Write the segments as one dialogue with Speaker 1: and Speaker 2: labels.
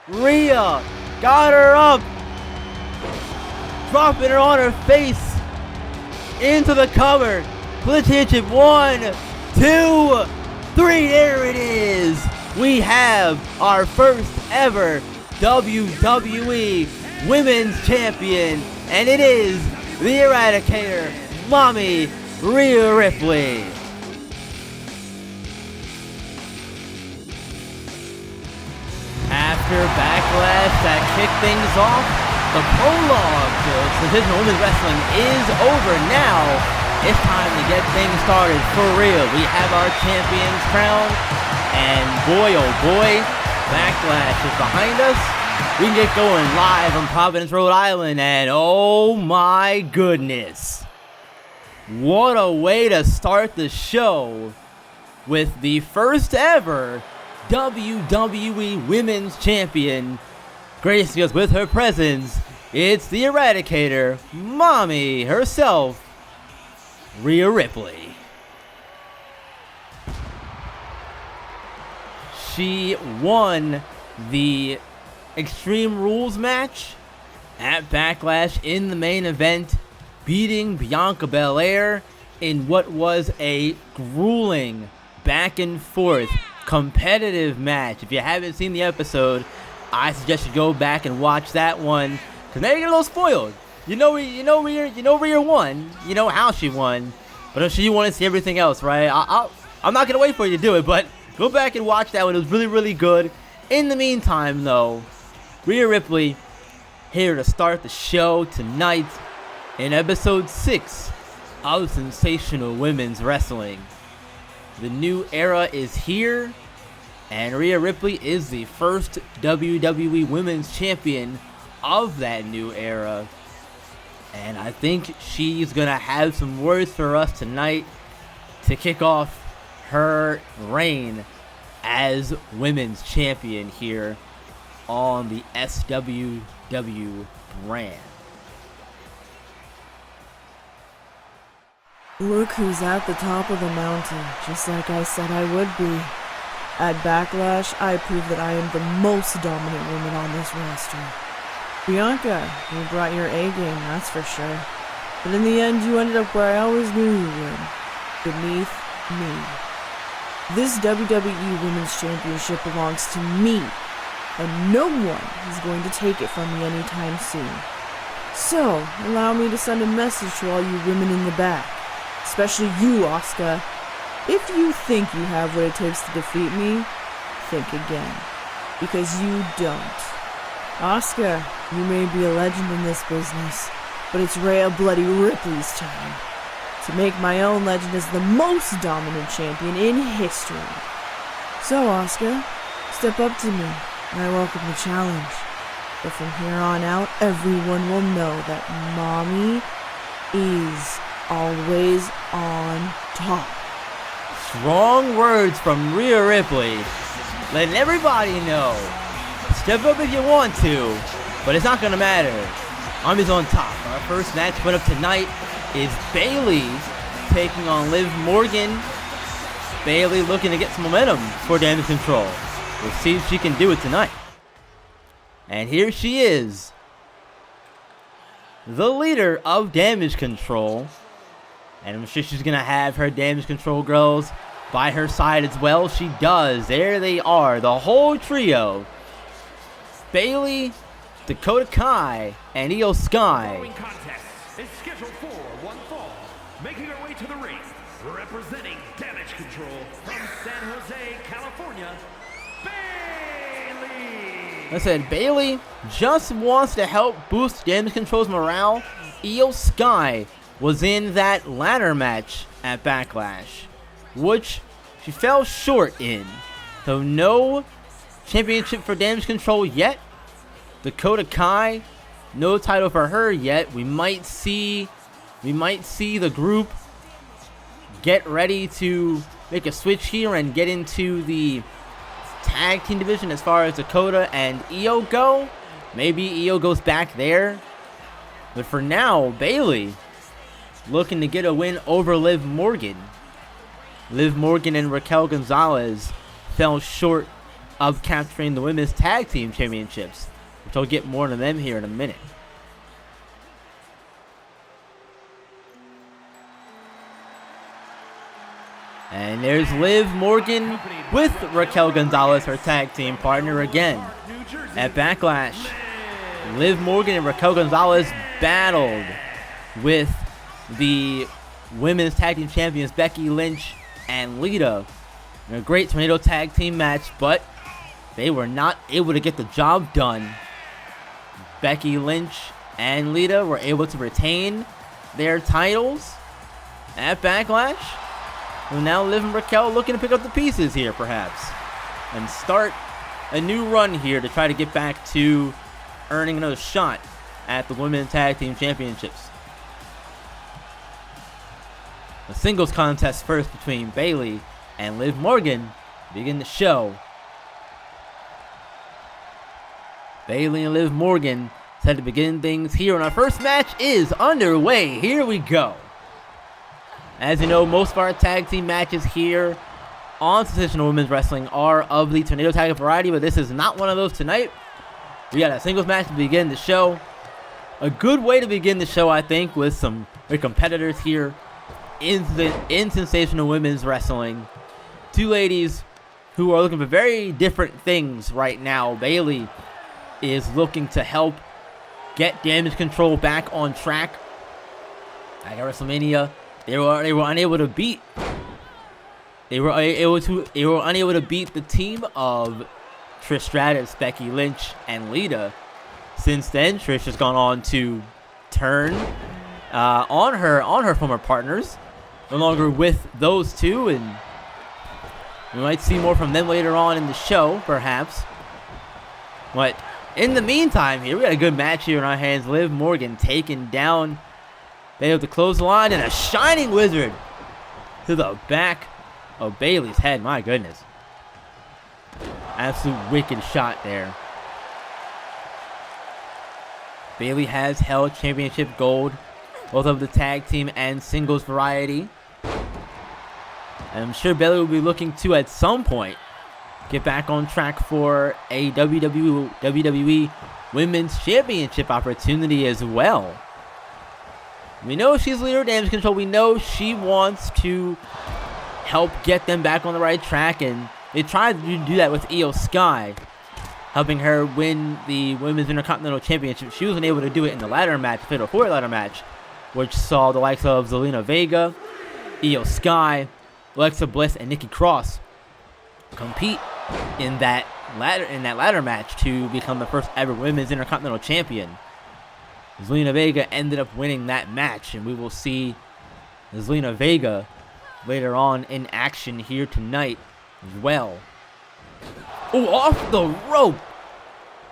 Speaker 1: Rhea got her up. Dropping her on her face. Into the cover. Championship 1, 2, 3. There it is. We have our first ever WWE Women's Champion. And it is the Eradicator, Mami, Rhea Ripley. After Backlash that kicked things off, the prologue to Sensational Women's Wrestling is over now. It's time to get things started for real. We have our champion's crown, and boy oh boy, Backlash is behind us. We can get going live from Providence, Rhode Island, and oh my goodness. What a way to start the show with the first ever WWE Women's Champion gracing us with her presence. It's the Eradicator, Mami herself, Rhea Ripley. She won the Extreme Rules match at Backlash in the main event, beating Bianca Belair in what was a grueling back and forth competitive match. If you haven't seen the episode, I suggest you go back and watch that one, because now you're getting a little spoiled. You know Rhea won, you know how she won, but I'm sure you want to see everything else, right? I'm not gonna wait for you to do it, but go back and watch that one. It was really, really good. In the meantime, though, Rhea Ripley here to start the show tonight in episode 6 of Sensational Women's Wrestling. The new era is here, and Rhea Ripley is the first WWE Women's Champion of that new era. And I think she's going to have some words for us tonight to kick off her reign as Women's Champion here on the SWW brand.
Speaker 2: Look who's at the top of the mountain, just like I said I would be. At Backlash, I proved that I am the most dominant woman on this roster. Bianca, you brought your A-game, that's for sure. But in the end, you ended up where I always knew you would. Beneath me. This WWE Women's Championship belongs to me, and no one is going to take it from me anytime soon. So, allow me to send a message to all you women in the back. Especially you, Asuka. If you think you have what it takes to defeat me, think again. Because you don't. Asuka, you may be a legend in this business, but it's Rhea Bloody Ripley's time to make my own legend as the most dominant champion in history. So, Asuka, step up to me, and I welcome the challenge. But from here on out, everyone will know that Mami is always on top.
Speaker 1: Strong words from Rhea Ripley, letting everybody know. Step up if you want to, but it's not gonna matter. Mami's on top. Our first match put up tonight is Bayley taking on Liv Morgan. Bayley looking to get some momentum for Damage Control. We'll see if she can do it tonight. And here she is, the leader of Damage Control. And I'm sure she's going to have her Damage Control girls by her side as well. She does. There they are. The whole trio. Bayley, Dakota Kai, and Io Sky.
Speaker 3: The following contest is scheduled for one fall. Making her way to the ring, representing Damage Control from San Jose, California, Bayley.
Speaker 1: I said Bayley just wants to help boost Damage Control's morale. Io Sky was in that ladder match at Backlash, which she fell short in. So no championship for Damage Control yet. Dakota Kai, no title for her yet. We might see the group get ready to make a switch here and get into the tag team division as far as Dakota and Io go. Maybe Io goes back there. But for now, Bayley looking to get a win over Liv Morgan. Liv Morgan and Raquel Gonzalez fell short of capturing the women's tag team championships, which I'll get more to them here in a minute. And there's Liv Morgan with Raquel Gonzalez, her tag team partner again. At Backlash, Liv Morgan and Raquel Gonzalez battled with the women's tag team champions Becky Lynch and Lita in a great tornado tag team match, but they were not able to get the job done. Becky Lynch and Lita were able to retain their titles at Backlash. And now Liv and Raquel looking to pick up the pieces here, perhaps, and start a new run here to try to get back to earning another shot at the Women's Tag Team Championships. The singles contest first between Bayley and Liv Morgan begin the show. Bayley and Liv Morgan set to begin things here, and our first match is underway. Here we go. As you know, most of our tag team matches here on Sensational Women's Wrestling are of the tornado tag variety, but this is not one of those tonight. We got a singles match to begin the show. A good way to begin the show, I think, with some great competitors here in Sensational Women's Wrestling. Two ladies who are looking for very different things right now. Bayley is looking to help get Damage Control back on track. At WrestleMania, they were unable to beat. They were unable to beat the team of Trish Stratus, Becky Lynch, and Lita. Since then, Trish has gone on to turn on her former partners, no longer with those two, and we might see more from them later on in the show, perhaps. But in the meantime, here we got a good match here in our hands. Liv Morgan taking down Bayley with the clothesline and a Shining Wizard to the back of Bayley's head. My goodness. Absolute wicked shot there. Bayley has held championship gold, both of the tag team and singles variety. And I'm sure Bayley will be looking to, at some point, get back on track for a WWE Women's Championship opportunity as well. We know she's leader of Damage Control. We know she wants to help get them back on the right track, and they tried to do that with Io Sky, helping her win the Women's Intercontinental Championship. She wasn't able to do it in the ladder match, the Fatal 4 ladder match, which saw the likes of Zelina Vega, Io Sky, Alexa Bliss, and Nikki Cross compete in that ladder match to become the first ever Women's Intercontinental Champion. Zelina Vega ended up winning that match, and we will see Zelina Vega later on in action here tonight as well. Oh, off the rope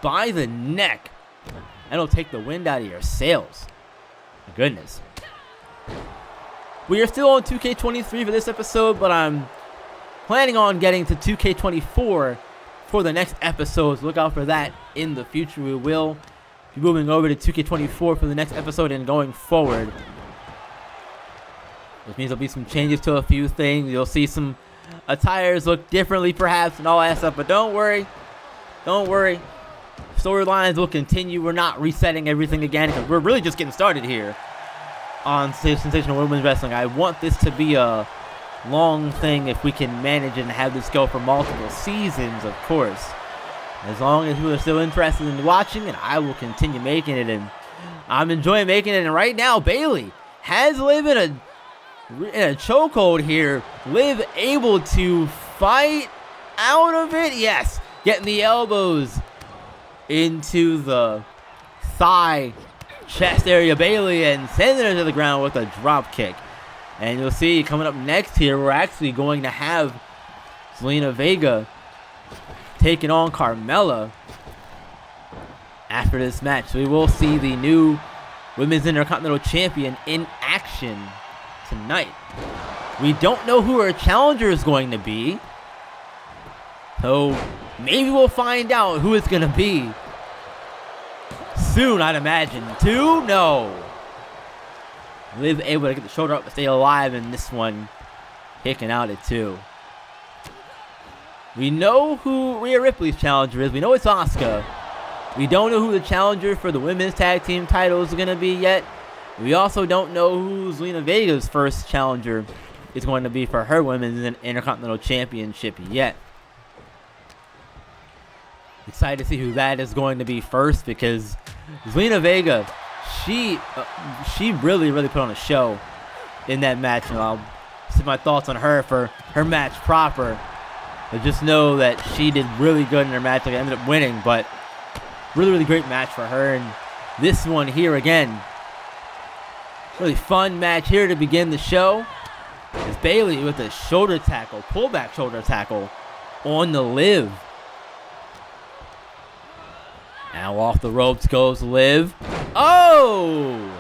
Speaker 1: by the neck. That'll take the wind out of your sails. My goodness. We are still on 2K23 for this episode, but I'm planning on getting to 2K24 for the next episode. Look out for that in the future. We will be moving over to 2K24 for the next episode and going forward. Which means there'll be some changes to a few things. You'll see some attires look differently perhaps and all that stuff, but don't worry. Don't worry. Storylines will continue. We're not resetting everything again because we're really just getting started here on Sensational Women's Wrestling. I want this to be a long thing if we can manage and have this go for multiple seasons, of course. As long as people are still interested in watching it, I will continue making it, and I'm enjoying making it. And right now, Bayley has Liv in a chokehold here. Liv able to fight out of it. Yes, getting the elbows into the thigh, chest area, Bayley, and sending her to the ground with a drop kick. And you'll see coming up next here, we're actually going to have Zelina Vega taking on Carmella after this match. So we will see the new Women's Intercontinental Champion in action tonight. We don't know who her challenger is going to be, so maybe we'll find out who it's going to be soon, I'd imagine. No. Liv able to get the shoulder up to stay alive in this one, kicking out at 2. We know who Rhea Ripley's challenger is. We know it's Asuka. We don't know who the challenger for the women's tag team title is going to be yet. We also don't know who Zelina Vega's first challenger is going to be for her women's Intercontinental Championship yet. Excited to see who that is going to be first, because Zelina Vega, she really put on a show in that match, and I'll see my thoughts on her for her match proper. But just know that she did really good in her match. Like, ended up winning, but really great match for her. And this one here again, really fun match here to begin the show. Is Bayley with a shoulder tackle, pullback shoulder tackle on the Liv. Now off the ropes goes Liv. Oh!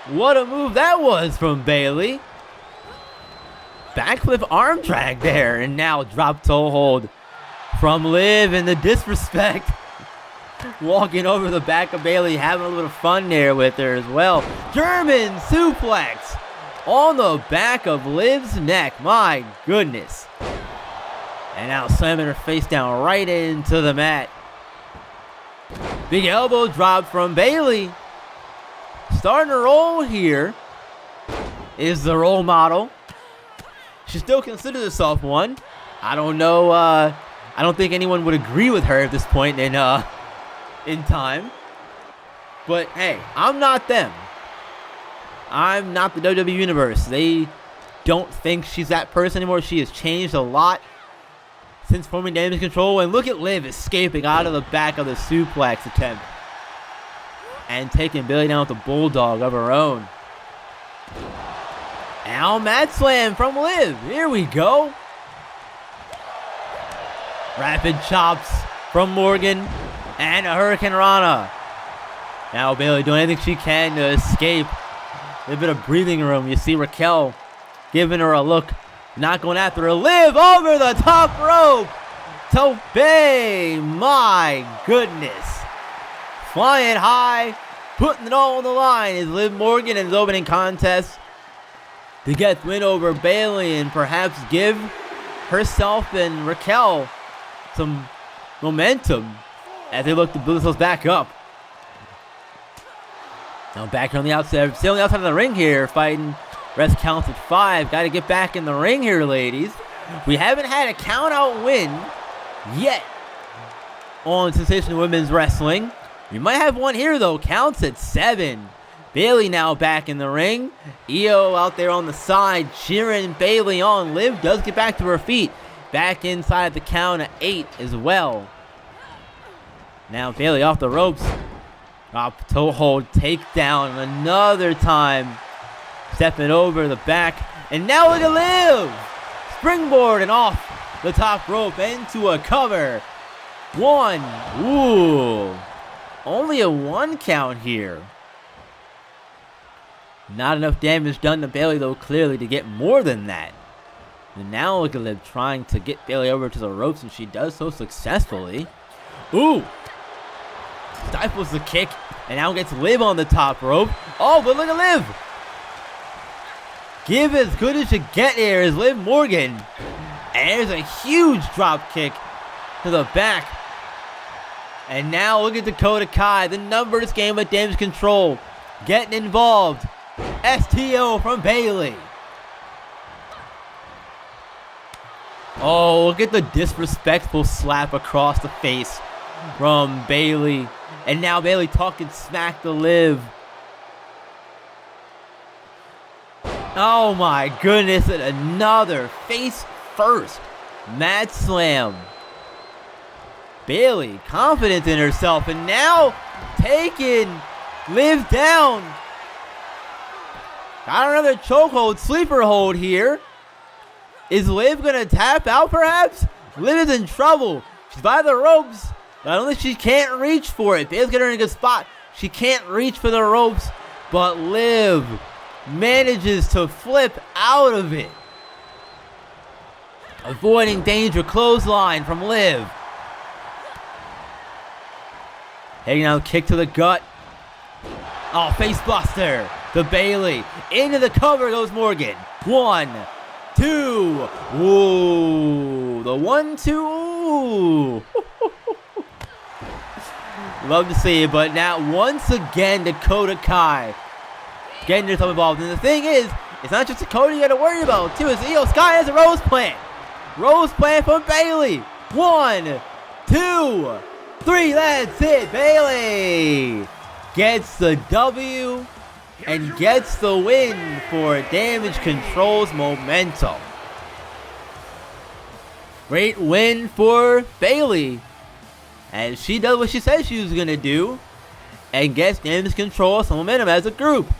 Speaker 1: What a move that was from Bayley. Backflip arm drag there, and now drop toe hold from Liv, and the disrespect. Walking over the back of Bayley, having a little fun there with her as well. German suplex on the back of Liv's neck. My goodness. And now slamming her face down right into the mat. Big elbow drop from Bayley. Starting to roll here. Is the role model. She still considers herself one. I don't know. I don't think anyone would agree with her at this point in time. But hey, I'm not them. I'm not the WWE Universe. They don't think she's that person anymore. She has changed a lot since forming Damage Control. And look at Liv escaping out of the back of the suplex attempt and taking Bayley down with a bulldog of her own. Now mat slam from Liv. Here we go. Rapid chops from Morgan and a Hurricane Rana. Now Bayley doing anything she can to escape. A bit of breathing room. You see Raquel giving her a look. Not going after her. Liv over the top rope. Tope. My goodness. Flying high. Putting it all on the line is Liv Morgan in his opening contest to get the win over Bayley and perhaps give herself and Raquel some momentum as they look to build themselves back up. Now back on the outside, still on the outside of the ring here, fighting. Rest counts at 5. Got to get back in the ring here, ladies. We haven't had a count-out win yet on Sensational Women's Wrestling. We might have one here, though. Counts at 7. Bayley now back in the ring. Io out there on the side, cheering Bayley on. Liv does get back to her feet. Back inside the count at 8 as well. Now Bayley off the ropes. Drop toe hold, takedown another time. Stepping over the back. And now look at Liv. Springboard and off the top rope into a cover. 1. Ooh. Only a 1 count here. Not enough damage done to Bayley, though, clearly, to get more than that. And now look at Liv trying to get Bayley over to the ropes, and she does so successfully. Ooh. Stifles the kick, and now gets Liv on the top rope. Oh, but look at Liv. Give as good as you get here is Liv Morgan. And there's a huge drop kick to the back. And now look at Dakota Kai, the numbers game with Damage Control, getting involved. STO from Bayley. Oh, look at the disrespectful slap across the face from Bayley. And now Bayley talking smack to Liv. Oh my goodness, and another face first mat slam. Bayley confident in herself, and now taking Liv down. Got another chokehold, sleeper hold here. Is Liv gonna tap out perhaps? Liv is in trouble. She's by the ropes. I don't think she can't reach for it. Bayley's got her in a good spot. She can't reach for the ropes, but Liv manages to flip out of it. Avoiding danger, clothesline from Liv. Taking out kick to the gut. Oh, face buster to Bayley. Into the cover goes Morgan. 1, 2. Ooh, The 1-2. Ooh. Love to see it, but now once again, Dakota Kai getting herself involved. And the thing is, it's not just Dakota you got to worry about, too. It's Io Sky has a Rose Plant. Rose Plant from Bayley. 1, 2, 3. That's it. Bayley gets the W and gets the win for Damage Control's Momentum. Great win for Bayley, as she does what she said she was going to do and gets Damage Control some momentum as a group.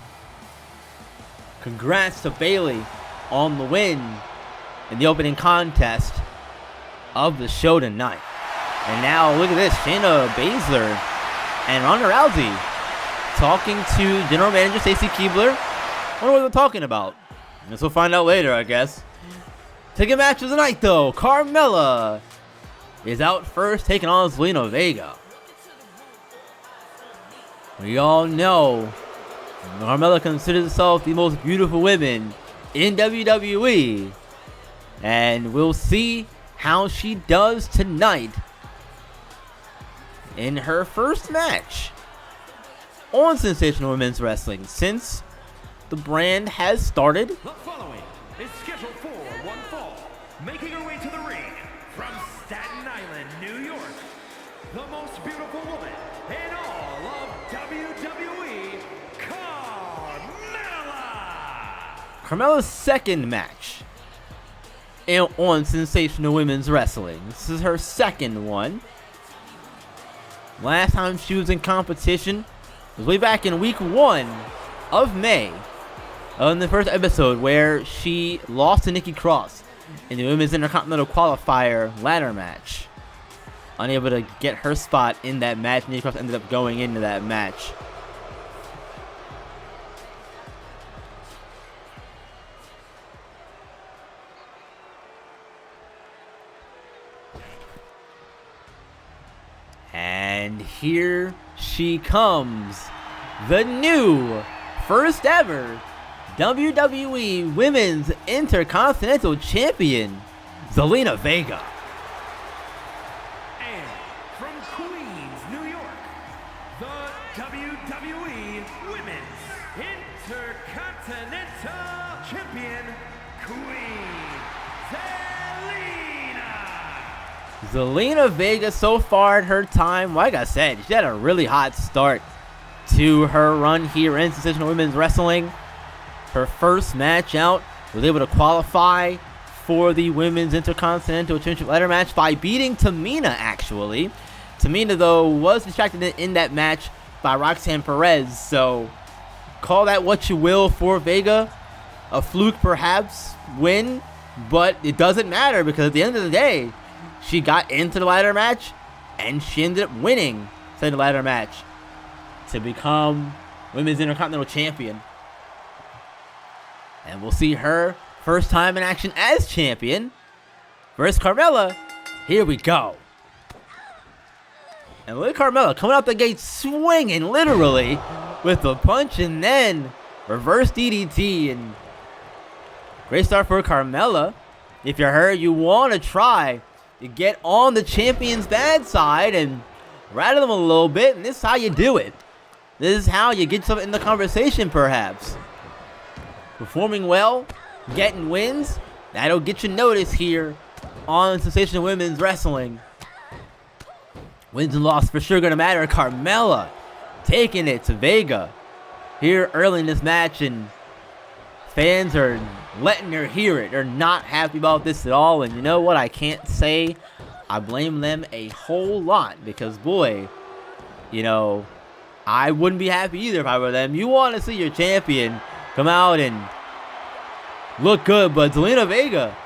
Speaker 1: Congrats to Bayley on the win in the opening contest of the show tonight. And now look at this, Shayna Baszler and Ronda Rousey talking to General Manager Stacy Keibler. I wonder what they're talking about. I guess we'll find out later, I guess. Second match of the night, though. Carmella is out first, taking on Zelina Vega. We all know Carmella considers herself the most beautiful woman in WWE. And we'll see how she does tonight in her first match on Sensational Women's Wrestling since the brand has started.
Speaker 3: The following is scheduled for one fall, making her way to the ring from Staten Island, New York, the most beautiful woman in all of WWE, Carmella!
Speaker 1: Carmella's second match on Sensational Women's Wrestling. This is her second one. Last time she was in competition was way back in week 1 of May, in the first episode, where she lost to Nikki Cross in the Women's Intercontinental Qualifier ladder match. Unable to get her spot in that match, Nikki Cross ended up going into that match. And here she comes, the new, first ever WWE Women's Intercontinental Champion, Zelina Vega.
Speaker 3: And from Queens, New York, the WWE Women's Intercontinental Champion, Queen Zelina.
Speaker 1: Zelina Vega, so far in her time, like I said, she had a really hot start to her run here in Sensational Women's Wrestling. Her first match out, was able to qualify for the Women's Intercontinental Championship ladder match by beating Tamina, actually. Tamina, though, was distracted in that match by Roxanne Perez, so call that what you will for Vega. A fluke, perhaps, win, but it doesn't matter because at the end of the day, she got into the ladder match and she ended up winning the ladder match to become Women's Intercontinental Champion. And we'll see her first time in action as champion versus Carmella. Here we go. And look at Carmella coming out the gate swinging, literally, with the punch and then reverse DDT. And great start for Carmella. If you're her, you want to try to get on the champion's bad side and rattle them a little bit. And this is how you do it. This is how you get something in the conversation, perhaps. Performing well, getting wins, that'll get you noticed here on Sensational Women's Wrestling. Wins and losses for sure gonna matter. Carmella taking it to Vega here early in this match, and fans are letting her hear it. They're not happy about this at all, and you know what? I can't say I blame them a whole lot because, boy, you know, I wouldn't be happy either if I were them. You want to see your champion come out and look good, but Zelina Vega,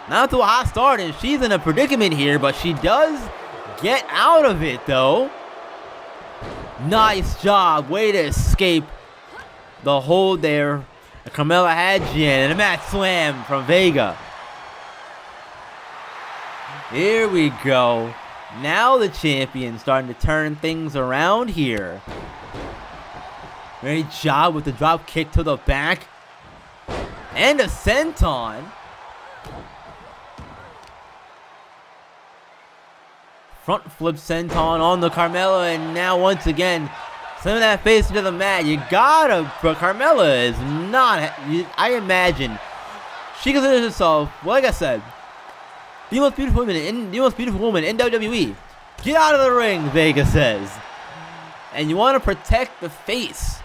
Speaker 1: not to a hot start, and she's in a predicament here, but she does get out of it, though. Nice job. Way to escape the hold there. Carmella Hadjian and a mat slam from Vega. Here we go. Now the champion starting to turn things around here. Great job with the drop kick to the back. And a senton. Front flip senton on the Carmella, and now once again, sending that face into the mat. You gotta, but Carmella is not, I imagine, she considers herself, well, like I said, the most beautiful woman in WWE. Get out of the ring, Vega says. And you want to protect the face.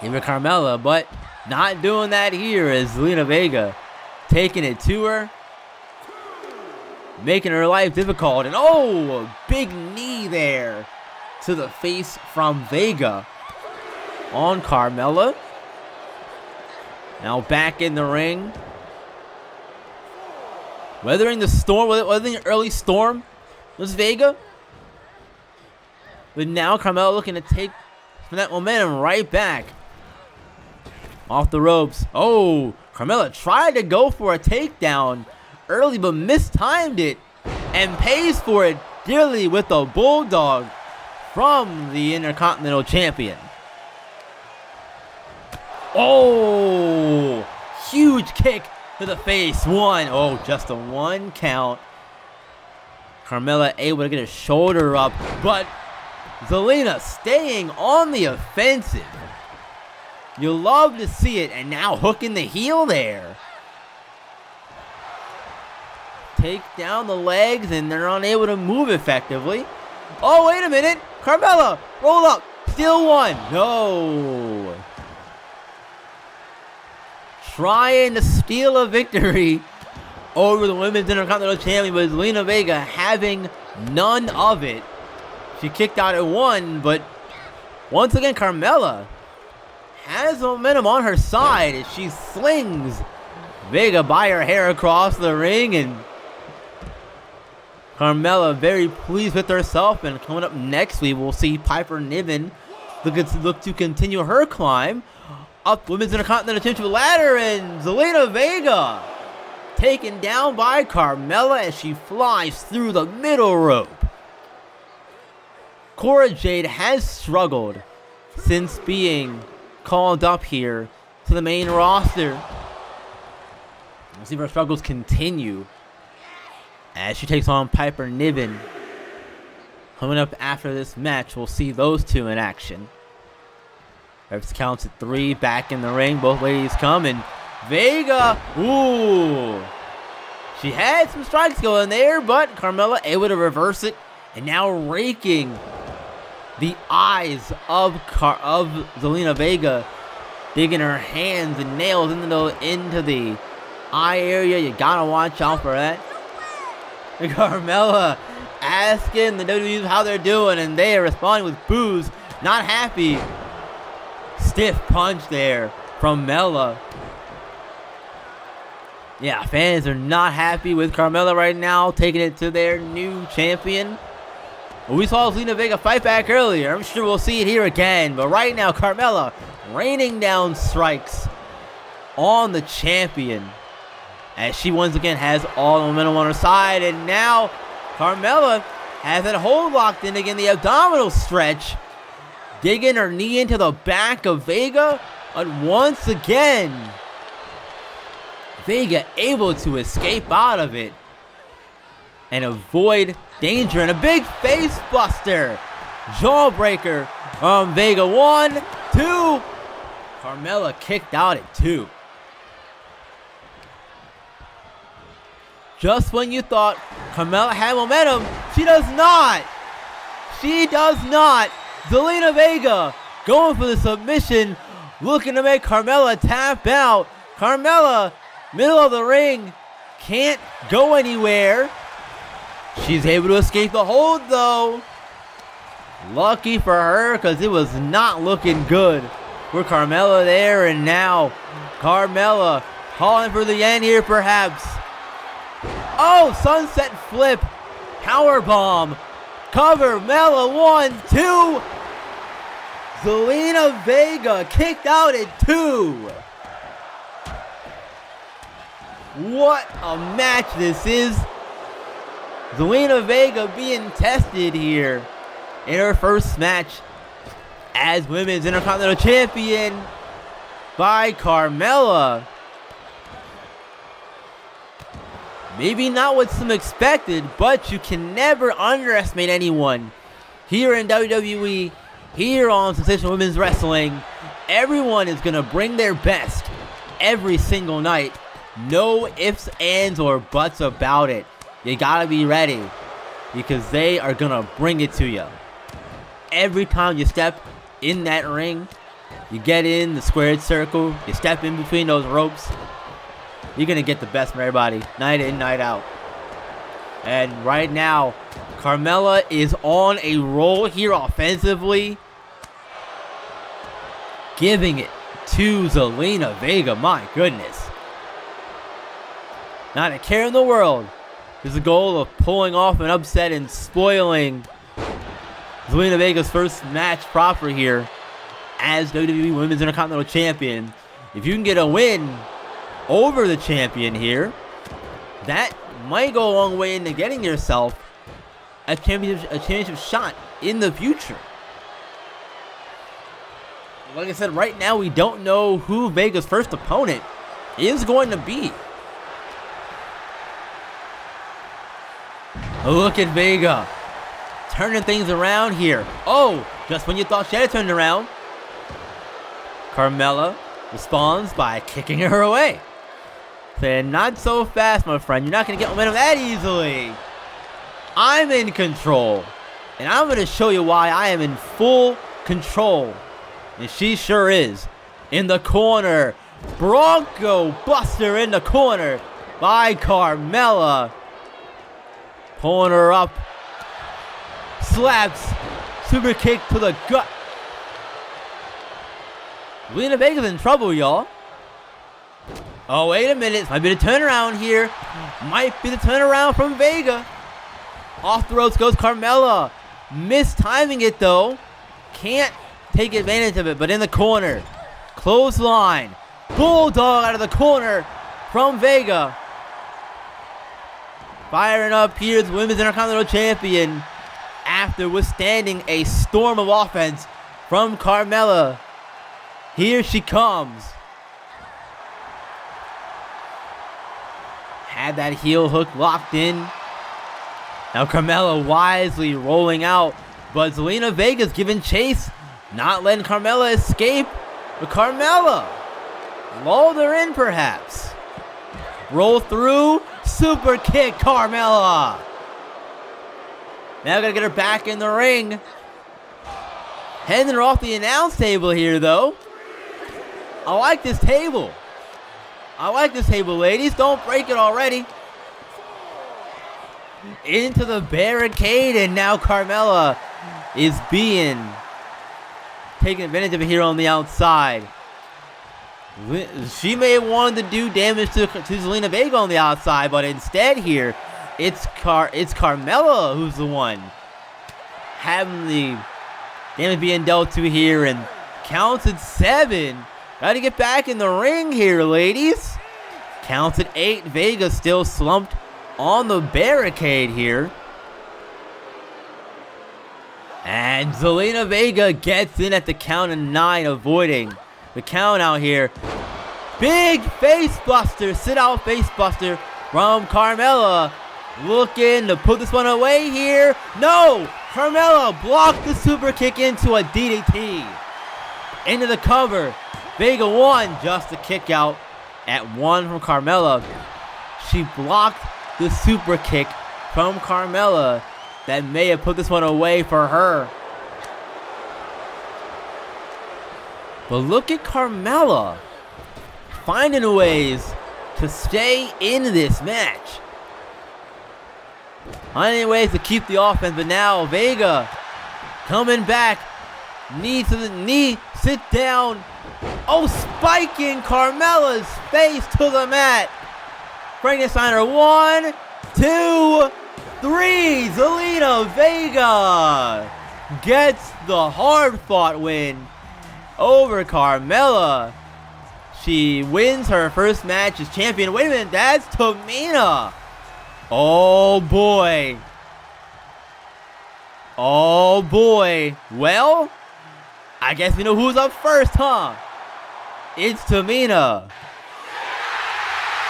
Speaker 1: Even Carmella, but not doing that here is Zelina Vega taking it to her, making her life difficult. And oh, a big knee there to the face from Vega on Carmella. Now back in the ring. Weathering the storm, weathering the early storm was Vega. But now Carmella looking to take that momentum right back. Off the ropes. Oh, Carmella tried to go for a takedown early but mistimed it. And pays for it dearly with a bulldog from the Intercontinental Champion. Oh, huge kick to the face. One. Oh, just a 1 count. Carmella able to get her shoulder up, but Zelina staying on the offensive. You love to see it, and now hooking the heel there. Take down the legs, and they're unable to move effectively. Oh, wait a minute. Carmella, roll up. Still one. No. Trying to steal a victory over the Women's Intercontinental Champion, but Zelina Vega having none of it. She kicked out at 1, but once again, Carmella has momentum on her side as she slings Vega by her hair across the ring, and Carmella very pleased with herself. And coming up next, we will see Piper Niven look to continue her climb up Women's Intercontinental Championship ladder, and Zelina Vega taken down by Carmella as she flies through the middle rope. Cora Jade has struggled since being called up here to the main roster. We'll see if her struggles continue as she takes on Piper Niven. Coming up after this match, we'll see those two in action. Refs counts at 3, back in the ring. Both ladies come, and Vega, ooh. She had some strikes going there, but Carmella able to reverse it, and now raking the eyes of Zelina Vega, digging her hands and nails into the eye area. You gotta watch out for that. And Carmella asking the WWE how they're doing, and they are responding with boos. Not happy. Stiff punch there from Mella. Yeah, fans are not happy with Carmella right now, taking it to their new champion. We saw Zelina Vega fight back earlier. I'm sure we'll see it here again. But right now, Carmella raining down strikes on the champion, as she once again has all the momentum on her side. And now Carmella has that hold locked in again, the abdominal stretch. Digging her knee into the back of Vega. And once again, Vega able to escape out of it and avoid danger. And a big face buster. Jawbreaker from Vega. 1, 2. Carmella kicked out at 2. Just when you thought Carmella had momentum, she does not. She does not. Zelina Vega going for the submission, looking to make Carmella tap out. Carmella, middle of the ring, can't go anywhere. She's able to escape the hold though. Lucky for her, because it was not looking good for Carmella there. And now Carmella calling for the end here perhaps. Oh, sunset flip, power bomb, cover, Mella, 1, 2. Zelina Vega kicked out at 2. What a match this is. Zelina Vega being tested here in her first match as Women's Intercontinental Champion by Carmella. Maybe not what some expected, but you can never underestimate anyone. Here in WWE, here on Sensational Women's Wrestling, everyone is going to bring their best every single night. No ifs, ands, or buts about it. You got to be ready because they are going to bring it to you. Every time you step in that ring, you get in the squared circle, you step in between those ropes, you're going to get the best from everybody, night in, night out. And right now, Carmella is on a roll here offensively, giving it to Zelina Vega. My goodness. Not a care in the world. There's the goal of pulling off an upset and spoiling Zelina Vega's first match proper here as WWE Women's Intercontinental Champion. If you can get a win over the champion here, that might go a long way into getting yourself a championship shot in the future. Like I said, right now we don't know who Vega's first opponent is going to be. Look at Vega turning things around here. Oh, just when you thought she had turned around, Carmella responds by kicking her away. Saying, not so fast, my friend. You're not going to get momentum that easily. I'm in control. And I'm going to show you why I am in full control. And she sure is. In the corner. Bronco Buster in the corner by Carmella. Pulling her up. Slaps. Super kick to the gut. Zelina Vega's in trouble, y'all. Oh, wait a minute. This might be the turnaround here. Might be the turnaround from Vega. Off the ropes goes Carmella. Mistiming it, though. Can't take advantage of it, but in the corner. Clothesline. Bulldog out of the corner from Vega. Firing up here, the Women's Intercontinental Champion. After withstanding a storm of offense from Carmella. Here she comes. Had that heel hook locked in. Now Carmella wisely rolling out. But Zelina Vega's giving chase. Not letting Carmella escape. But Carmella lulled her in perhaps. Roll through. Super kick Carmella. Now gotta get her back in the ring. Handing her off the announce table here though. I like this table. I like this table, ladies. Don't break it already. Into the barricade, and now Carmella is being taken advantage of here on the outside. She may have wanted to do damage to Zelina Vega on the outside, but instead here, it's Carmella who's the one having the damage being dealt to here, and counts at 7. Got to get back in the ring here, ladies. Counts at 8. Vega still slumped on the barricade here. And Zelina Vega gets in at the count of 9, avoiding the count out here. Big face buster, sit out face buster from Carmella. Looking to put this one away here. No! Carmella blocked the super kick into a DDT. Into the cover. Vega won, just a kick out at 1 from Carmella. She blocked the super kick from Carmella that may have put this one away for her. But look at Carmella finding ways to stay in this match. Finding ways to keep the offense, but now Vega coming back. Knee to the knee, sit down. Oh, spiking Carmella's face to the mat. Frankensteiner, 1, 2, 3. Zelina Vega gets the hard-fought win over Carmella. She wins her first match as champion. Wait a minute, that's Tamina. Oh, boy. Oh, boy. Well, I guess we know who's up first, huh? It's Tamina.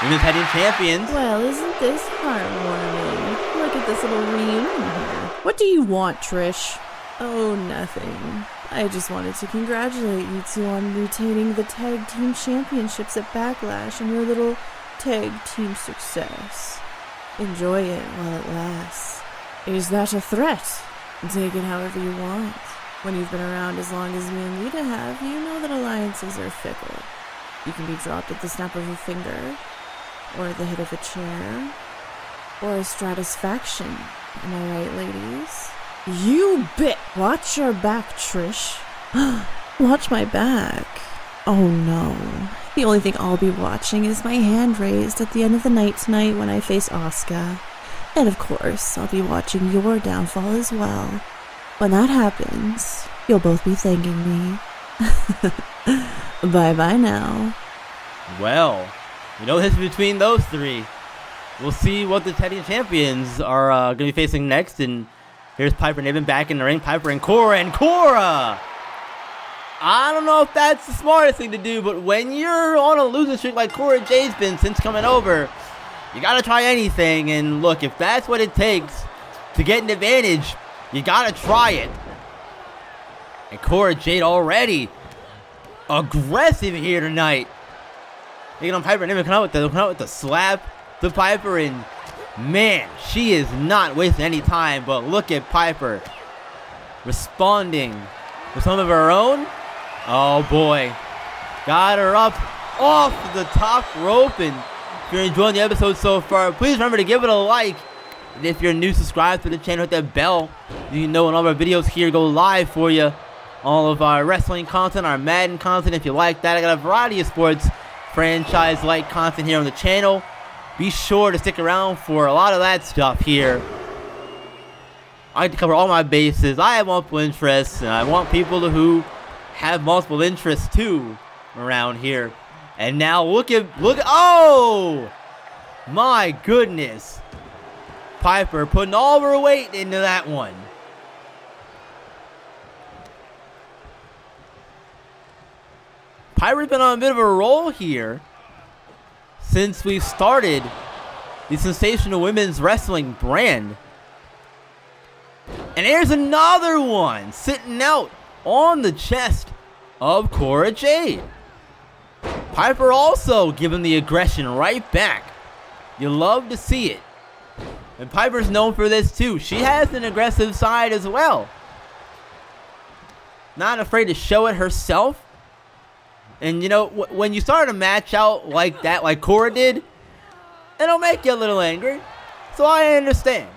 Speaker 1: Women's Tag Team Champions.
Speaker 2: Well, isn't this heartwarming? Look at this little reunion here. What do you want, Trish? Oh, nothing. I just wanted to congratulate you two on retaining the Tag Team Championships at Backlash and your little tag team success. Enjoy it while it lasts. Is that a threat? Take it however you want. When you've been around as long as me and Lita have, you know that alliances are fickle. You can be dropped at the snap of a finger, or the hit of a chair, or a stratisfaction. Am I right, ladies? You bit! Watch your back, Trish. Watch my back. Oh no. The only thing I'll be watching is my hand raised at the end of the night tonight when I face Asuka. And of course, I'll be watching your downfall as well. When that happens, you'll both be thanking me. Bye-bye now.
Speaker 1: Well, we know the history between those three. We'll see what the Tag Team Champions are going to be facing next. And here's Piper Niven back in the ring. Piper and Cora. I don't know if that's the smartest thing to do, but when you're on a losing streak like Cora Jade's been since coming over, you got to try anything. And look, if that's what it takes to get an advantage, you got to try it. And Cora Jade already aggressive here tonight. Taking on Piper Niven, coming out with the slap to Piper, and man, she is not wasting any time. But look at Piper responding with some of her own. Oh boy, got her up off the top rope. And if you're enjoying the episode so far, please remember to give it a like. And if you're new, subscribe to the channel, hit that bell. You know when all of our videos here go live for you. All of our wrestling content, our Madden content, if you like that. I got a variety of sports franchise-like content here on the channel. Be sure to stick around for a lot of that stuff here. I like to cover all my bases. I have multiple interests, and I want people who have multiple interests too around here. And now look at, oh my goodness. Piper putting all of her weight into that one. Piper's been on a bit of a roll here since we started the Sensational Women's Wrestling brand. And here's another one sitting out on the chest of Cora Jade. Piper also giving the aggression right back. You love to see it. And Piper's known for this too. She has an aggressive side as well. Not afraid to show it herself. And you know, when you start a match out like that, like Cora did, it'll make you a little angry. So I understand.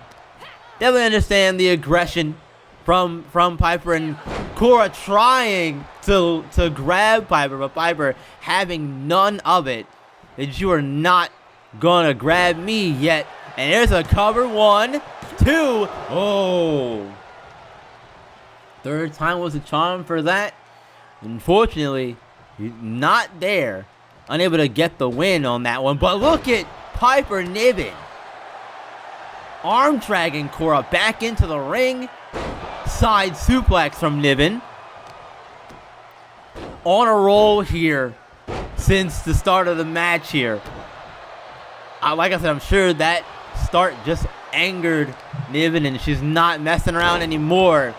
Speaker 1: Definitely understand the aggression from Piper, and Cora trying to grab Piper, but Piper having none of it. That you are not gonna grab me yet. And there's a cover. 1, 2. Oh. Third time was a charm for that. Unfortunately, not there. Unable to get the win on that one. But look at Piper Niven. Arm dragging Cora back into the ring. Side suplex from Niven. On a roll here since the start of the match here. Like I said, I'm sure that start just angered Niven, and she's not messing around anymore.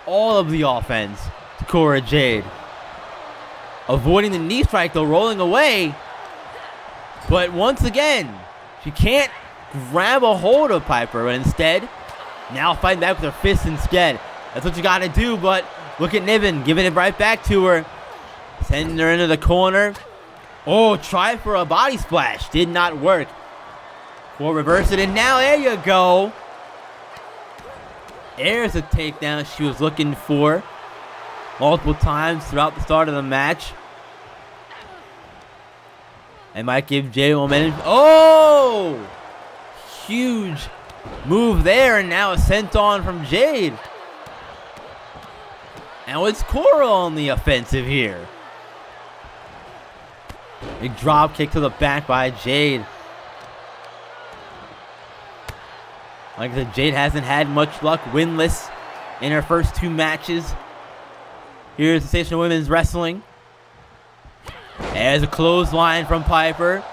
Speaker 1: All of the offense to Cora Jade. Avoiding the knee strike though, rolling away. But once again, she can't grab a hold of Piper, but instead, now fighting back with her fists instead. That's what you gotta do, but look at Niven giving it right back to her. Sending her into the corner. Oh, try for a body splash. Did not work. We'll reverse it, and now there you go. There's a takedown she was looking for multiple times throughout the start of the match. And might give Jay momentum. Oh! Huge move there, and now a senton from Jade. Now it's Cora on the offensive here. Big drop kick to the back by Jade. Like I said, Jade hasn't had much luck, winless in her first 2 matches. Here's Sensational Women's Wrestling. As a clothesline from Piper.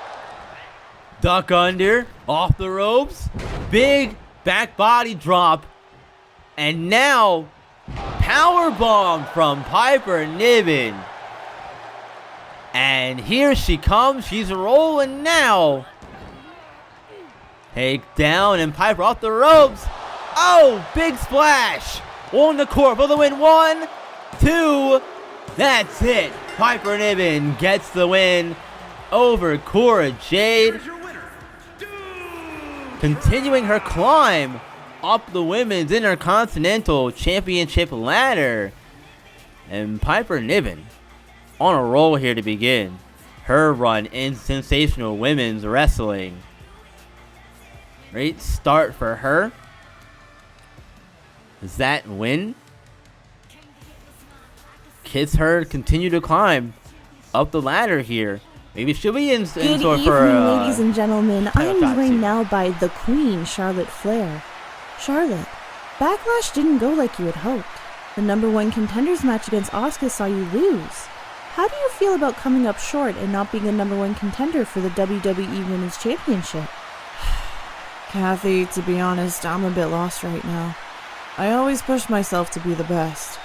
Speaker 1: Duck under, off the ropes. Big back body drop. And now, powerbomb from Piper Niven. And here she comes. She's rolling now. Take down and Piper off the ropes. Oh, big splash. On the core for the win. 1, 2. That's it. Piper Niven gets the win over Cora Jade. Continuing her climb up the Women's Intercontinental Championship ladder. And Piper Niven on a roll here to begin her run in Sensational Women's Wrestling. Great start for her. Does that win? Kids her continue to climb up the ladder here. Maybe she'll be in store for
Speaker 4: Good evening, ladies and gentlemen. I'm joined now by the Queen, Charlotte Flair. Charlotte, Backlash didn't go like you had hoped. The #1 contenders match against Asuka saw you lose. How do you feel about coming up short and not being a #1 contender for the WWE Women's Championship?
Speaker 2: Kathy, to be honest, I'm a bit lost right now. I always push myself to be the best.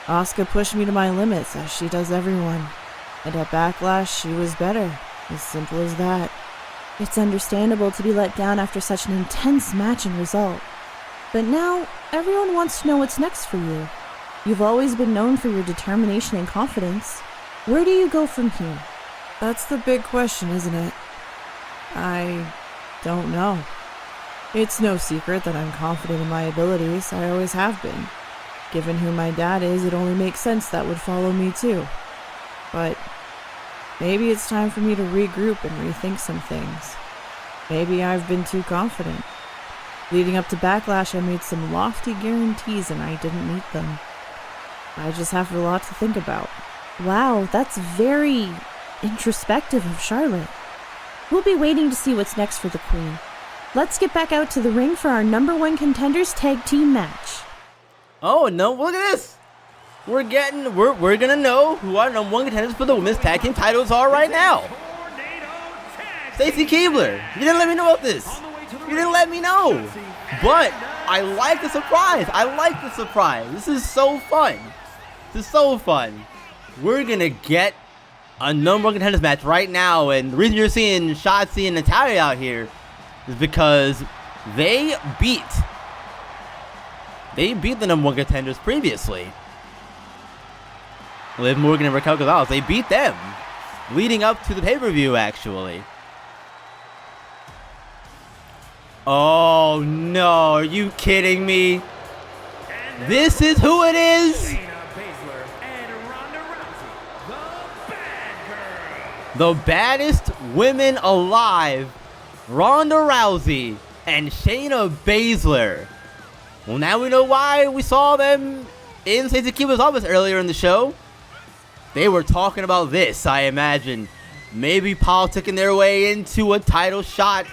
Speaker 2: Asuka pushed me to my limits, as she does everyone. And at Backlash, she was better. As simple as that.
Speaker 4: It's understandable to be let down after such an intense match and result. But now, everyone wants to know what's next for you. You've always been known for your determination and confidence. Where do you go from here?
Speaker 2: That's the big question, isn't it? I don't know. It's no secret that I'm confident in my abilities. I always have been. Given who my dad is, it only makes sense that would follow me too. But maybe it's time for me to regroup and rethink some things. Maybe I've been too confident. Leading up to Backlash, I made some lofty guarantees and I didn't meet them. I just have a lot to think about.
Speaker 4: Wow, that's very introspective of Charlotte. We'll be waiting to see what's next for the Queen. Let's get back out to the ring for our #1 contenders tag team match.
Speaker 1: Oh no, look at this. We're gonna know who our #1 contenders for the women's tag team titles are right now. Stacy Keibler. You didn't let me know about this. You didn't let me know. But I like the surprise. This is so fun. We're gonna get a #1 contenders match right now, and the reason you're seeing Shotzi and Natalya out here is because they beat the #1 contenders previously. Liv Morgan and Raquel Gonzalez, they beat them leading up to the pay-per-view, actually. Oh no, are you kidding me? This is who it is? The baddest women alive, Ronda Rousey and Shayna Baszler. Well, now we know why we saw them in Stacey Keibler's office earlier in the show. They were talking about this, I imagine. Maybe politicking their way into a title shot.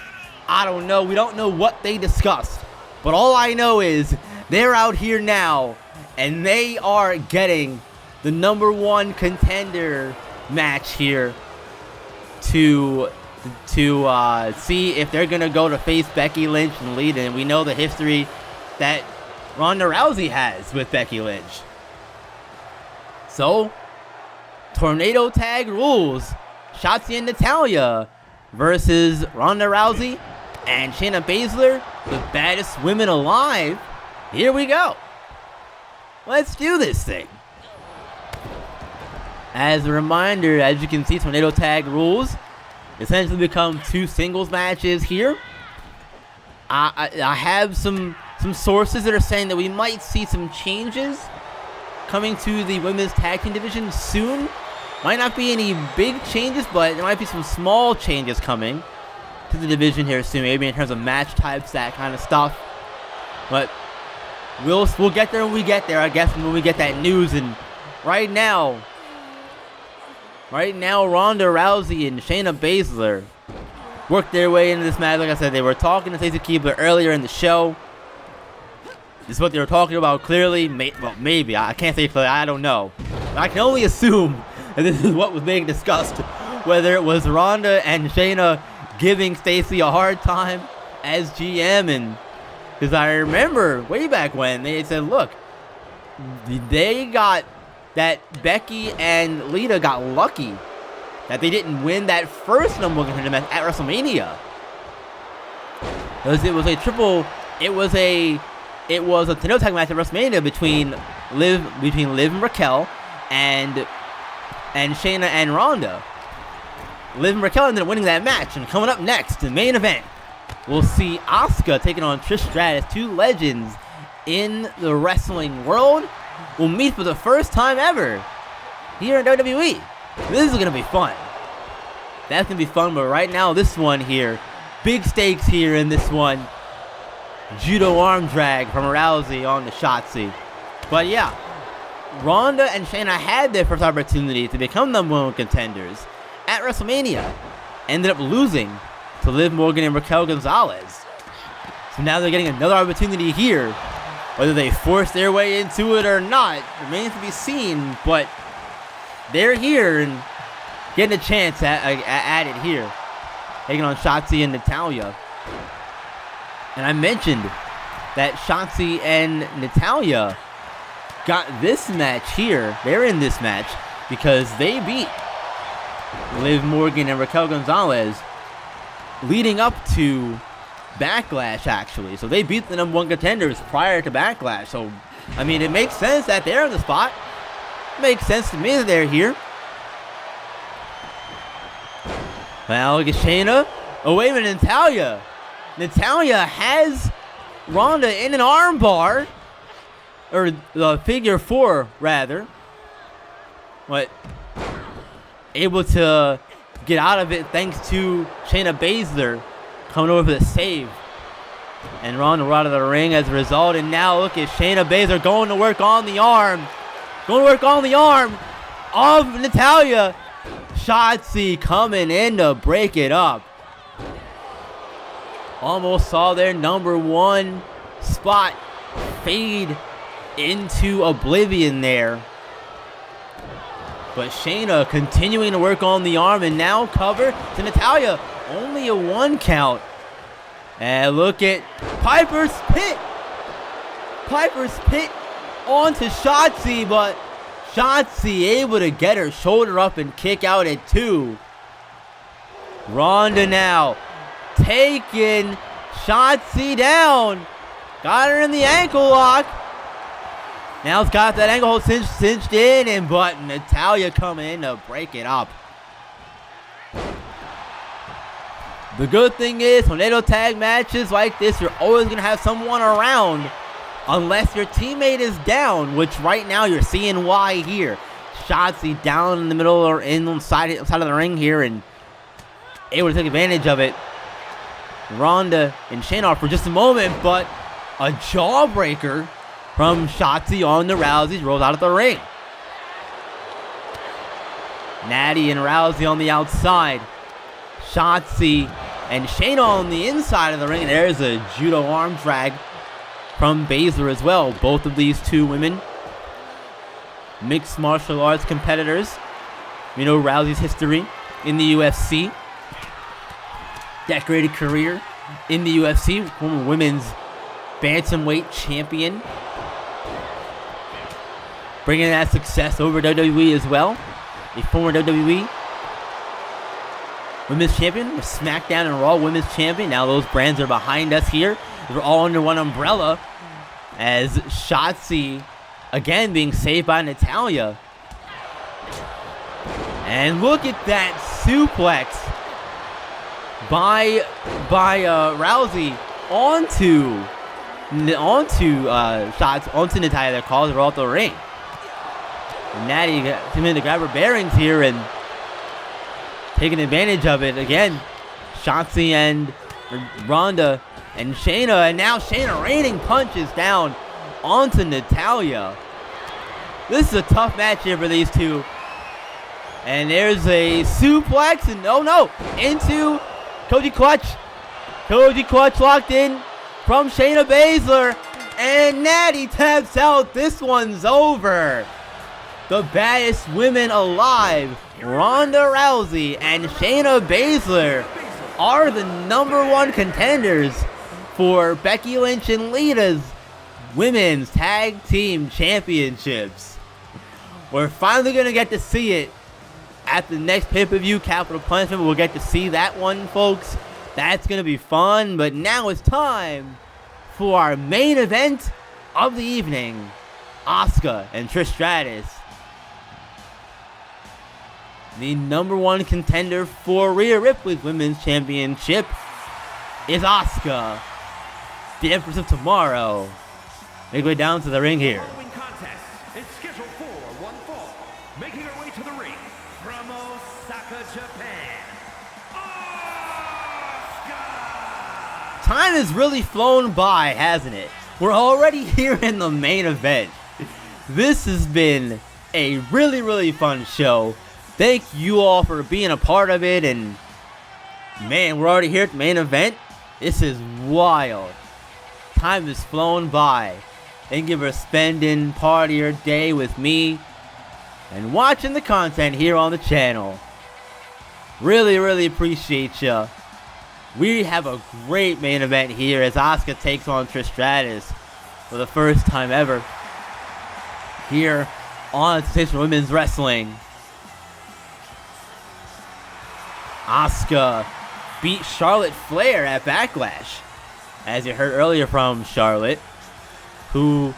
Speaker 1: I don't know. We don't know what they discussed. But all I know is they're out here now, and they are getting the #1 contender match here to see if they're going to go to face Becky Lynch and lead. And we know the history that Ronda Rousey has with Becky Lynch. So, tornado tag rules. Shotzi and Natalya versus Ronda Rousey and Shayna Baszler, the baddest women alive. Here we go. Let's do this thing. As a reminder, as you can see, tornado tag rules essentially become 2 singles matches here. I have some sources that are saying that we might see some changes coming to the women's tag team division soon. Might not be any big changes, but there might be some small changes coming to the division here soon, maybe in terms of match types, that kind of stuff. But we'll get there when we get there, I guess, when we get that news. And right now, Ronda Rousey and Shayna Baszler worked their way into this match. Like I said, they were talking to Stacey Keibler earlier in the show. This is what they were talking about clearly. Well, maybe. I can't say clearly. I don't know. But I can only assume that this is what was being discussed whether it was Ronda and Shayna giving Stacy a hard time as GM, and because I remember way back when they said, look, they got that Becky and Lita got lucky that they didn't win that first number one contender match at WrestleMania. Because it was a trio tag match at WrestleMania between Liv and Raquel and Shayna and Ronda. Liv and Raquel ended up winning that match, and coming up next, the main event, we'll see Asuka taking on Trish Stratus, two legends in the wrestling world. Will meet for the first time ever here in WWE. This is going to be fun. That's going to be fun, but right now, this one here, big stakes here in this one. Judo arm drag from Rousey on to Shotzi. But yeah, Ronda and Shayna had their first opportunity to become number one contenders at WrestleMania. Ended up losing to Liv Morgan and Raquel Gonzalez. So now they're getting another opportunity here. Whether they force their way into it or not remains to be seen, but they're here and getting a chance at it here. Taking on Shotzi and Natalya. And I mentioned that Shotzi and Natalya got this match here. They're in this match because they beat Liv Morgan and Raquel Gonzalez leading up to Backlash, actually. So they beat the number one contenders prior to Backlash. So, I mean, it makes sense that they're in the spot. Makes sense to me that they're here. Well, look at Shayna. Oh, wait a minute, Natalya. Natalya has Ronda in an armbar. Or the figure four, rather. But able to get out of it thanks to Shayna Baszler coming over for the save. And Ronda out of the ring as a result. And now look at Shayna Baszler going to work on the arm. Going to work on the arm of Natalya. Shotzi coming in to break it up. Almost saw their number one spot fade into oblivion there. But Shayna continuing to work on the arm and now cover to Natalya. Only a 1 count. And look at Piper's Pit. Piper's Pit onto Shotzi, but Shotzi able to get her shoulder up and kick out at 2. Ronda now taking Shotzi down. Got her in the ankle lock. Now it's got that ankle hold cinched in, but Natalya coming in to break it up. The good thing is, tornado tag matches like this, you're always going to have someone around unless your teammate is down, which right now you're seeing why here. Shotzi down in the middle or inside of the ring here and able to take advantage of it. Ronda and Shayna for just a moment, but a jawbreaker from Shotzi on the Rousey rolls out of the ring. Natty and Rousey on the outside. Shotzi and Shayna on the inside of the ring. And there's a judo arm drag from Baszler as well. Both of these two women, mixed martial arts competitors. You know Rousey's history in the UFC. Decorated career in the UFC. Former women's bantamweight champion. Bringing that success over WWE as well. A former WWE Women's Champion, SmackDown and Raw Women's Champion. Now those brands are behind us here. They're all under one umbrella. As Shotzi, again, being saved by Natalya. And look at that suplex by Rousey onto Natalya that calls her off the ring. And Natty came in to grab her bearings here and taking advantage of it. Again, Shotzi and Ronda and Shayna. And now Shayna raining punches down onto Natalya. This is a tough match here for these two. And there's a suplex. And oh no, into Koji Clutch. Koji Clutch locked in from Shayna Baszler. And Natty taps out. This one's over. the baddest women alive, Ronda Rousey and Shayna Baszler, are the #1 contenders for Becky Lynch and Lita's Women's Tag Team Championships. We're finally going to get to see it at the next pay-per-view, Capital Punishment. We'll get to see that one, folks. That's going to be fun. But now it's time for our main event of the evening. Asuka and Trish Stratus. The #1 contender for Rhea Ripley's Women's Championship is Asuka. The Empress of Tomorrow. Make way down to the ring here.
Speaker 3: Following contest is scheduled for one fall. Making her way to the ring from Osaka, Japan, Asuka!
Speaker 1: Time has really flown by, hasn't it? We're already here in the main event. This has been a really, really fun show. Thank you all for being a part of it, and man, we're already here at the main event. This is wild. Time has flown by. Thank you for spending part of your day with me and watching the content here on the channel. Really, really appreciate ya. We have a great main event here as Asuka takes on Trish Stratus for the first time ever here on Sensational Women's Wrestling. Asuka beat Charlotte Flair at Backlash, as you heard earlier from Charlotte, who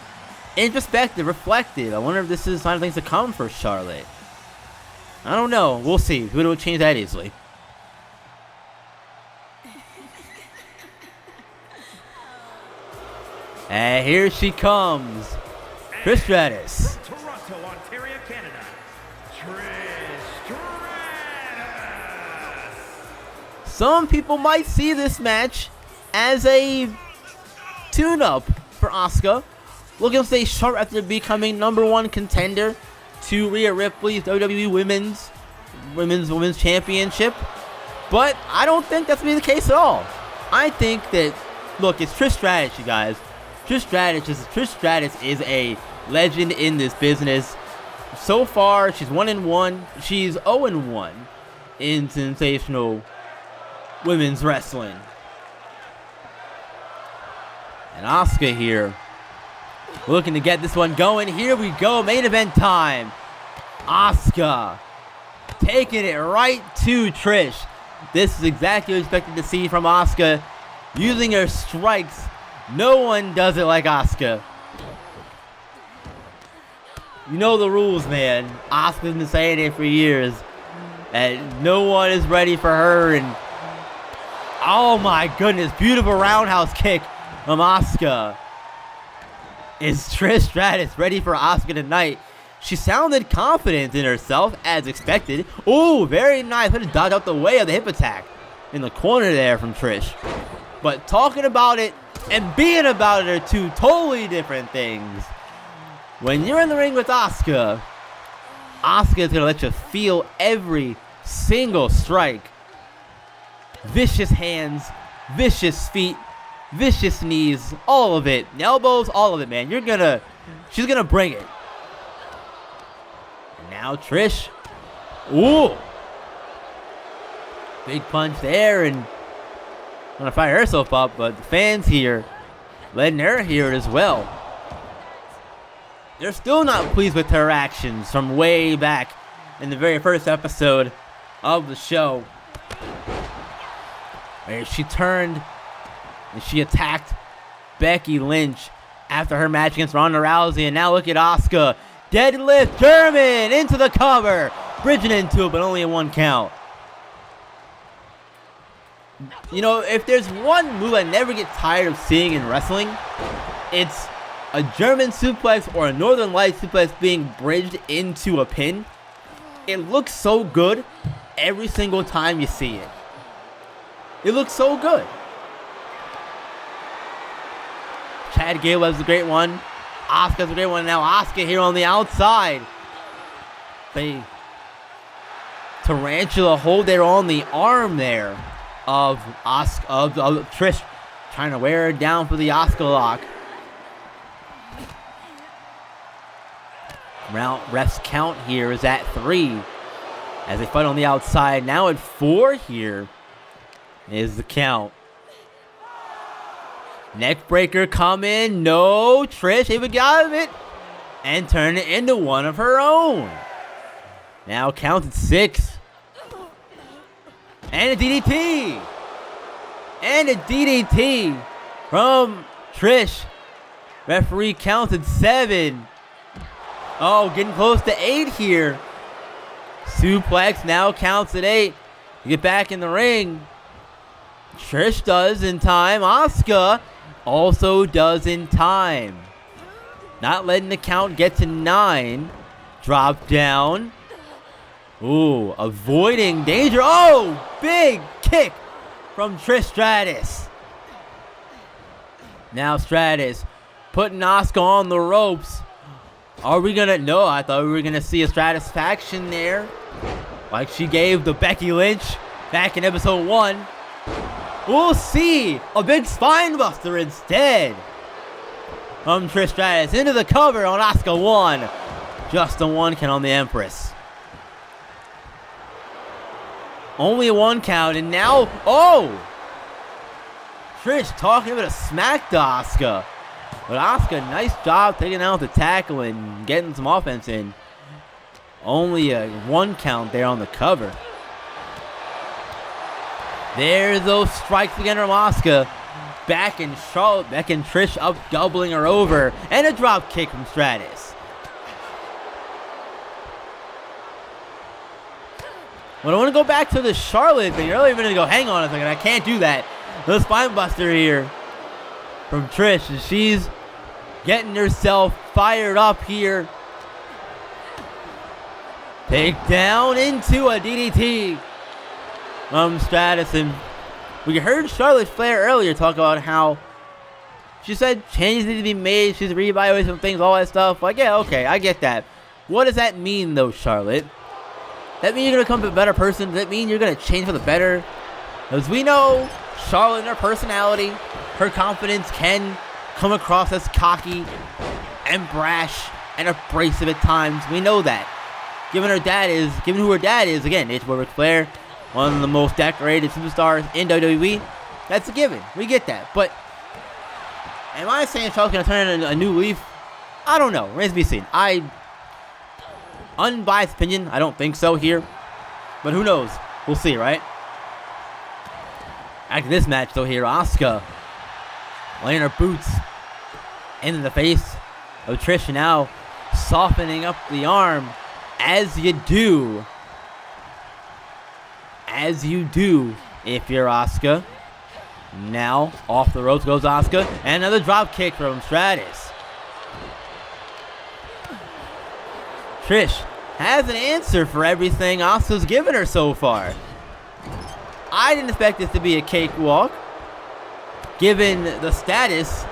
Speaker 1: introspective, reflective. I wonder if this is a sign of things to come for Charlotte. I don't know. We'll see. Who will change that easily? And here she comes, Trish Stratus.
Speaker 3: From Toronto, Ontario, Canada, Trish Stratus.
Speaker 1: Some people might see this match as a tune-up for Asuka, looking to stay sharp after becoming #1 contender to Rhea Ripley's WWE Women's Championship. But I don't think that's going to be the case at all. I think that, look, it's Trish Stratus, you guys. Trish Stratus is a legend in this business. So far, she's 1-1. She's 0-1 in Sensational Women's Wrestling. And Asuka here, looking to get this one going. Here we go, main event time. Asuka taking it right to Trish. This is exactly what I expected to see from Asuka, using her strikes. No one does it like Asuka. You know the rules, man. Asuka's been saying it for years, and no one is ready for her. And oh my goodness, beautiful roundhouse kick from Asuka. Is Trish Stratus ready for Asuka tonight? She sounded confident in herself, as expected. Oh, very nice. Way to dodge out the way of the hip attack in the corner there from Trish. But talking about it and being about it are two totally different things. When you're in the ring with Asuka, Asuka is going to let you feel every single strike. Vicious hands, vicious feet, vicious knees, all of it. Elbows, all of it, man. She's gonna bring it. And now Trish. Ooh. Big punch there, and gonna fire herself up, but the fans here letting her hear it as well. They're still not pleased with her actions from way back in the very first episode of the show, where she turned and she attacked Becky Lynch after her match against Ronda Rousey. And now look at Asuka. Deadlift German into the cover. Bridging into it, but only a 1 count. You know, if there's one move I never get tired of seeing in wrestling, it's a German suplex or a Northern Light suplex being bridged into a pin. It looks so good every single time you see it. It looks so good. Chad Gable has a great one. Asuka's a great one. Now Asuka here on the outside. The tarantula hold there on the arm there of Trish, trying to wear her down for the Asuka lock. Ref's count here is at 3 as they fight on the outside. Now at 4 here is the count. Neck breaker coming. No, Trish able to get out of it and turn it into one of her own. Now count at 6. And a DDT. And a DDT from Trish. Referee counted 7. Oh, getting close to 8 here. Suplex now counts at 8. You get back in the ring. Trish does in time. Asuka also does in time. Not letting the count get to 9. Drop down. Ooh, avoiding danger. Oh, big kick from Trish Stratus. Now Stratus putting Asuka on the ropes. Are we gonna? No, I thought we were gonna see a Stratisfaction there, like she gave the Becky Lynch back in episode 1. We'll see a big spine buster instead from Trish Stratus into the cover on Asuka 1. Just a 1 count on the Empress. Only a 1 count, and now, oh! Trish talking about a smack to Asuka. But Asuka, nice job taking out the tackle and getting some offense in. Only a 1 count there on the cover. There's those strikes again from Asuka. Back in Charlotte, back in Trish up, doubling her over. And a drop kick from Stratus. But I want to go back to the Charlotte thing. Earlier, I'm going to go, hang on a second, I can't do that. The spine buster here from Trish, and she's getting herself fired up here. Take down into a DDT from Stratus, and we heard Charlotte Flair earlier talk about how she said changes need to be made, she's reevaluating some things, all that stuff. Like, yeah, okay, I get that. What does that mean, though, Charlotte? That mean you're going to become a better person? Does that mean you're going to change for the better? As we know, Charlotte and her personality, her confidence can come across as cocky and brash and abrasive at times. We know that. Given who her dad is, again, it's Ric Flair, one of the most decorated superstars in WWE. That's a given. We get that. But am I saying Charlotte's going to turn a new leaf? I don't know. Remains to be seen. Unbiased opinion, I don't think so here. But who knows? We'll see, right? After this match, though, here, Asuka laying her boots into the face of Trish, now softening up the arm, as you do. As you do if you're Asuka. Now, off the ropes goes Asuka, and another drop kick from Stratus. Trish has an answer for everything Asuka's given her so far. I didn't expect this to be a cakewalk, given the status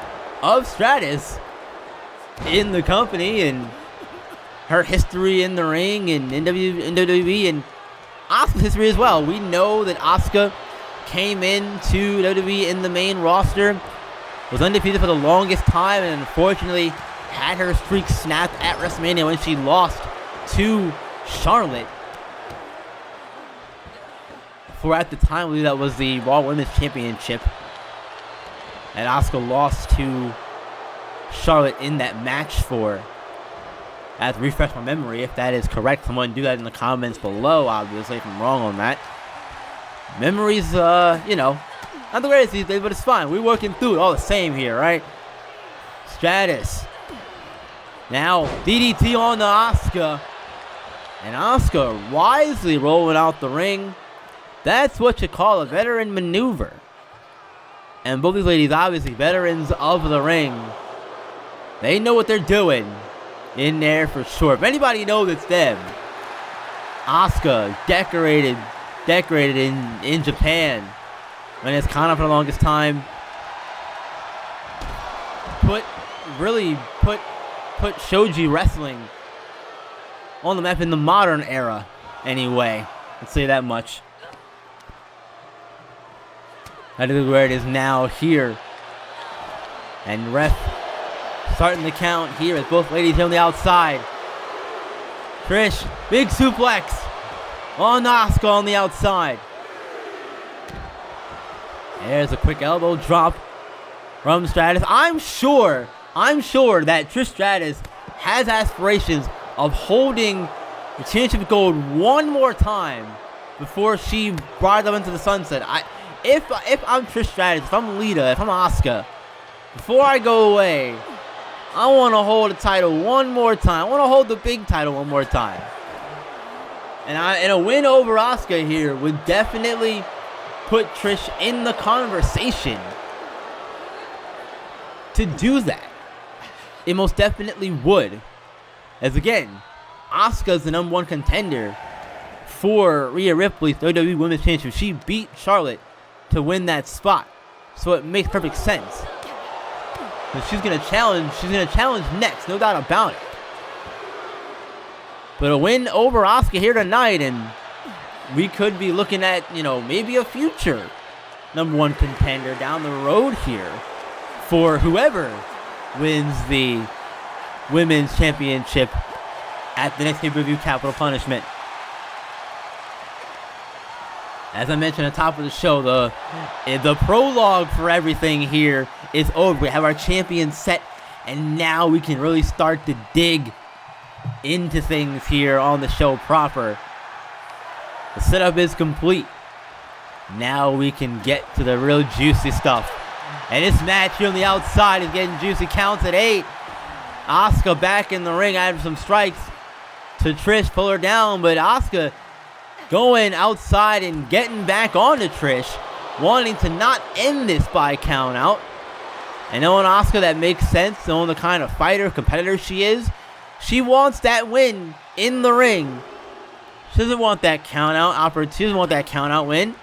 Speaker 1: of Stratus in the company and her history in the ring and in WWE and Asuka's history as well. We know that Asuka came into WWE in the main roster, was undefeated for the longest time, and unfortunately had her streak snapped at WrestleMania when she lost to Charlotte. For at the time, I believe that was the Raw Women's Championship. And Asuka lost to Charlotte in that match for. I have to refresh my memory if that is correct. Someone do that in the comments below, obviously, if I'm wrong on that. Memories, not the greatest these days, but it's fine. We're working through it all the same here, right? Stratus. Now, DDT on the Asuka. And Asuka wisely rolling out the ring. That's what you call a veteran maneuver. And both these ladies, obviously veterans of the ring. They know what they're doing in there for sure. If anybody knows, it's them. Asuka, decorated in Japan. When it's Kana for the longest time. Put Shoji wrestling on the map in the modern era. Anyway, let's say that much. That is where it is now here. And ref starting the count here as both ladies here on the outside. Trish, big suplex on Asuka on the outside. There's a quick elbow drop from Stratus. I'm sure that Trish Stratus has aspirations of holding the championship gold one more time before she rides up into the sunset. If I'm Trish Stratus, if I'm Lita, if I'm Asuka, before I go away, I want to hold the title one more time. I want to hold the big title one more time. And a win over Asuka here would definitely put Trish in the conversation to do that. It most definitely would. As again, Asuka's the number one contender for Rhea Ripley's WWE Women's Championship. She beat Charlotte to win that spot. So it makes perfect sense. And she's gonna challenge next, no doubt about it. But a win over Asuka here tonight, and we could be looking at, maybe a future number one contender down the road here for whoever wins the Women's Championship at the next pay-per-view Capital Punishment. As I mentioned at the top of the show, the prologue for everything here is over. We have our champion set, and now we can really start to dig into things here on the show proper. The setup is complete. Now we can get to the real juicy stuff. And this match here on the outside is getting juicy. Counts at 8. Asuka back in the ring after some strikes to Trish, pull her down, but Asuka going outside and getting back onto Trish, wanting to not end this by count out. And knowing Asuka, that makes sense, knowing the kind of fighter, competitor she is. She wants that win in the ring. She doesn't want that count out opportunity. She doesn't want that count out win.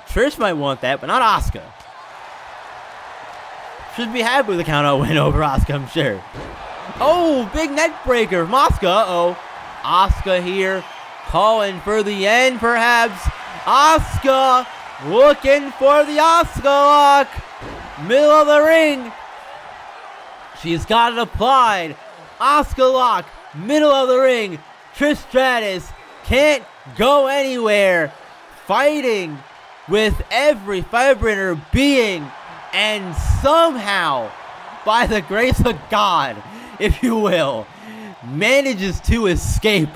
Speaker 1: Trish might want that, but not Asuka. Should be happy with the count out win over Asuka, I'm sure. Oh, big neck breaker from Asuka. Uh-oh. Asuka here calling for the end, perhaps. Asuka looking for the Asuka lock. Middle of the ring. She's got it applied. Asuka lock. Middle of the ring. Trish Stratus can't go anywhere. Fighting with every fiber in her being. And somehow, by the grace of God, if you will, manages to escape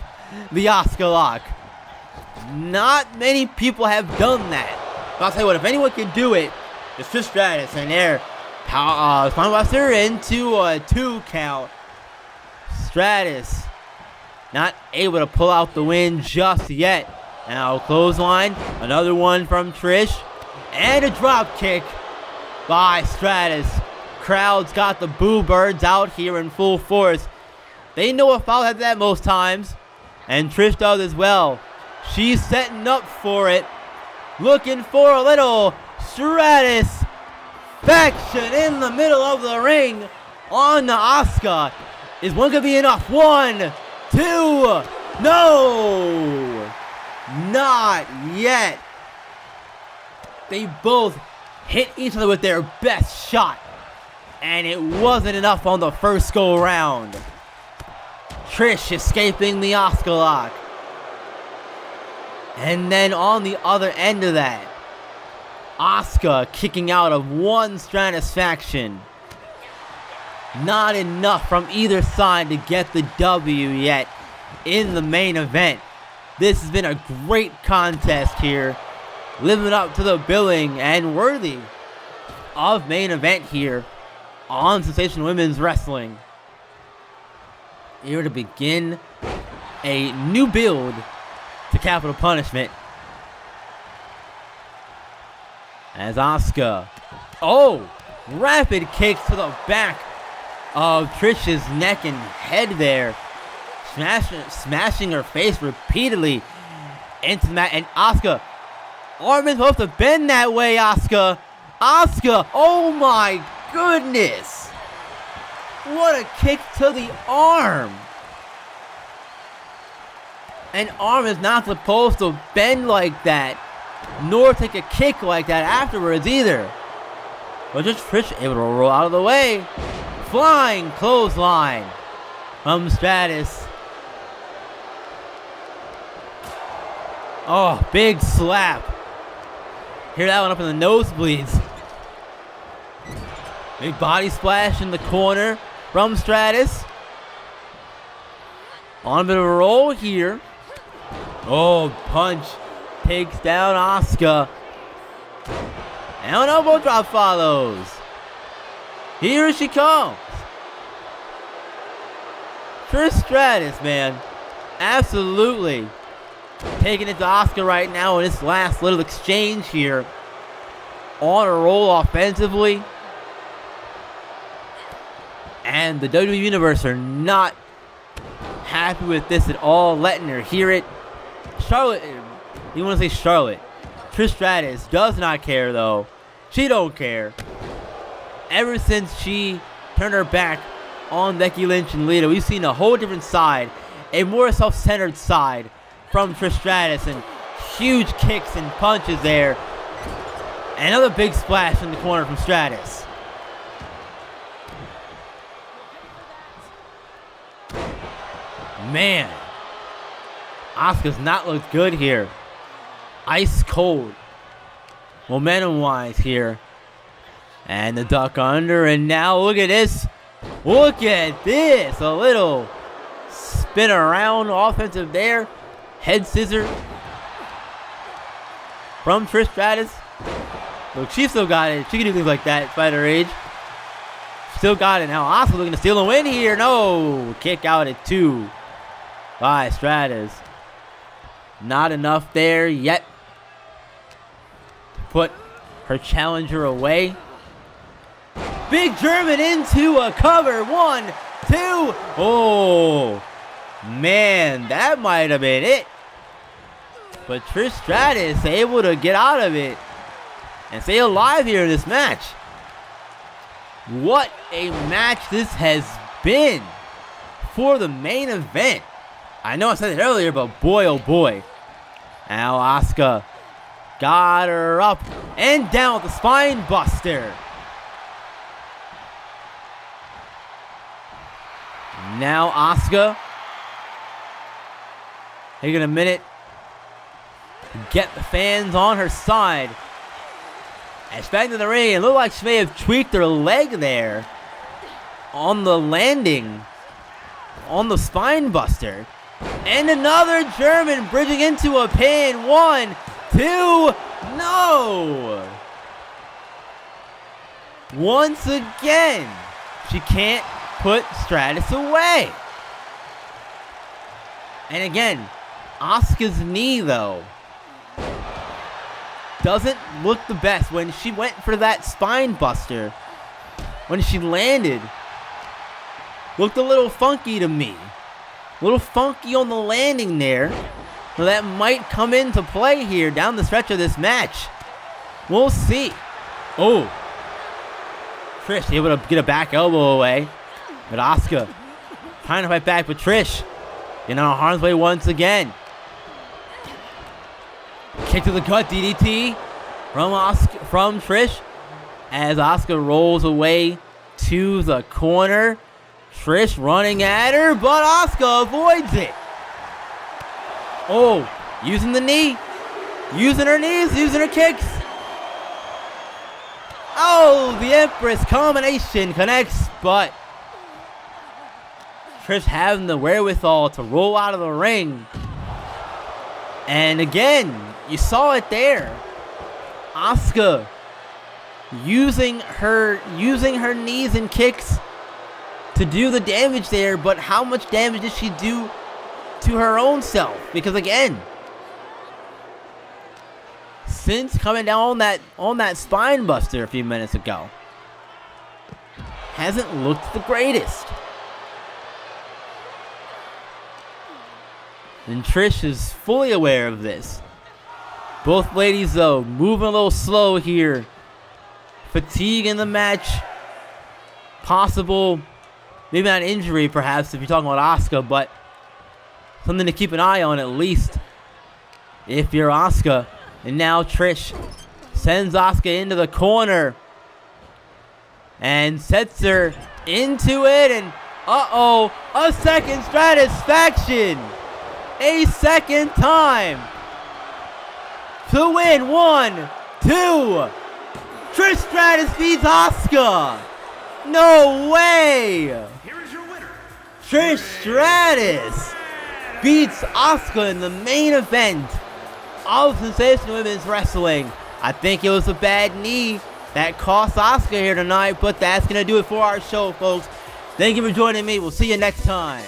Speaker 1: the Asuka lock. Not many people have done that. But I'll tell you what, if anyone can do it, it's Trish Stratus. And there, Spine Buster into a 2 count. Stratus not able to pull out the win just yet. Now clothesline, another one from Trish. And a drop kick by Stratus. Crowd's got the boo birds out here in full force. They know a foul had that most times. And Trish does as well. She's setting up for it. Looking for a little Stratus faction in the middle of the ring on the Asuka. Is one gonna be enough? 1, 2, no! Not yet. They both hit each other with their best shot. And it wasn't enough on the first go round. Trish escaping the Asuka lock. And then on the other end of that, Asuka kicking out of one Stratus faction. Not enough from either side to get the W yet in the main event. This has been a great contest here, living up to the billing and worthy of main event here on Sensational Women's Wrestling. Here to begin a new build to Capital Punishment. As Asuka, rapid kicks to the back of Trish's neck and head there. Smashing her face repeatedly into the mat. And Asuka, arm is supposed to bend that way, Asuka. Asuka, oh my goodness. What a kick to the arm. An arm is not supposed to bend like that, nor take a kick like that afterwards either. But just Trish able to roll out of the way. Flying clothesline from Stratus. Oh, big slap. Hear that one up in the nosebleeds. Big body splash in the corner from Stratus. On a bit of a roll here. Oh, punch takes down Asuka. And an elbow drop follows. Here she comes. Trish Stratus, man. Absolutely taking it to Asuka right now in this last little exchange here. On a roll offensively. And the WWE Universe are not happy with this at all, letting her hear it. Charlotte, you want to say Charlotte. Trish Stratus does not care though. She don't care. Ever since she turned her back on Becky Lynch and Lita, we've seen a whole different side, a more self-centered side from Trish Stratus, and huge kicks and punches there. Another big splash in the corner from Stratus. Man, Asuka's not looked good here. Ice cold. Momentum-wise here. And the duck under, and now look at this. Look at this. A little spin around offensive there. Head scissor from Trish Stratus. Look, she still got it. She can do things like that despite her age. Still got it. Now Asuka looking to steal a win here. No. Kick out at 2 by Stratus. Not enough there yet to put her challenger away. Big German into a cover. 1, 2. Oh, man, that might have been it. But Trish Stratus able to get out of it and stay alive here in this match. What a match this has been for the main event. I know I said it earlier, but boy, oh boy. Now Asuka got her up and down with the spine buster. Now Asuka taking a minute to get the fans on her side. As back to the ring, it looked like she may have tweaked her leg there on the landing on the spine buster. And another German bridging into a pin. 1, 2, no! Once again, she can't put Stratus away. And again, Asuka's knee though doesn't look the best. When she went for that spine buster, when she landed, looked a little funky to me. A little funky on the landing there. So that might come into play here down the stretch of this match. We'll see. Oh, Trish able to get a back elbow away. But Asuka trying to fight back, but Trish getting on harm's way once again. Kick to the gut, DDT from Trish as Asuka rolls away to the corner. Trish running at her, but Asuka avoids it. Oh, using the knee, using her knees, using her kicks. Oh, the Empress combination connects, but Trish having the wherewithal to roll out of the ring. And again, you saw it there. Asuka using her knees and kicks to do the damage there, but how much damage did she do to her own self? Because again, since coming down on that spine buster a few minutes ago, hasn't looked the greatest. And Trish is fully aware of this. Both ladies, though, moving a little slow here. Fatigue in the match. Possible, maybe not injury, perhaps, if you're talking about Asuka, but something to keep an eye on at least if you're Asuka. And now Trish sends Asuka into the corner and sets her into it. And, a second Stratusfaction. A second time. to win. 1, 2. Trish Stratus beats Asuka. No way.
Speaker 3: Here is your winner.
Speaker 1: Trish Stratus beats Asuka in the main event of Sensational Women's Wrestling. I think it was a bad knee that cost Asuka here tonight, but that's going to do it for our show, folks. Thank you for joining me. We'll see you next time.